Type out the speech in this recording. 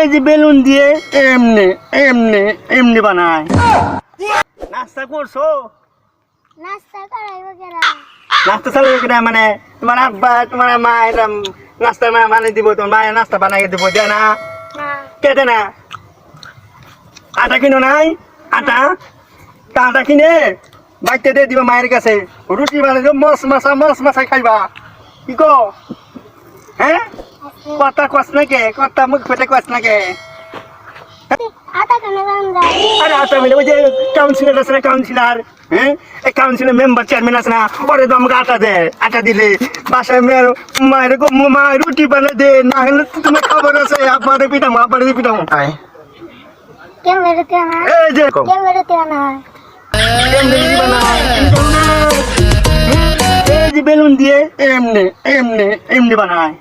এই যে বেলুন দিয়ে এমনি এমনি এমনি বানায়। নাস্তা করছো? নাস্তা করাইবো কেরা? নাস্তা চালাবে কিনা মানে তোমার আব্বা তোমার মা এরম নাস্তা বানিয়ে দিব, তোমার মায়ের নাস্তা বানিয়ে দিব, দেয় না? না। কে দেয় না? আটা কিনো নাই? আটা আটা কিনে বাইতে দিয়ে দিবা মায়ের কাছে, রুটি বানিয়ে মস মাছা খাইবা। কি কো? হ্যাঁ, কথা কস নাকি? কথা মুখ ফেটে কস নাকি? আটা কেন বানান? আরে আটা মিলে ওই যে কাউন্সিলর আছে না, কাউন্সিলর, হ্যাঁ এই কাউন্সিলর মেম্বার চেয়ারম্যান আছে না, ওরে তো আমাকে আটা দেয়। আটা দিলে বাসায় মায়ের রুটি বানিয়ে দে, না হলে তোমার খবর আছে আব্বারে পিটামো কেমনে রুটি আনা? এই যে কেমনে রুটি আনা হয়? এই যে বেলুন দিয়ে এমনি এমনি এমনি বানায়।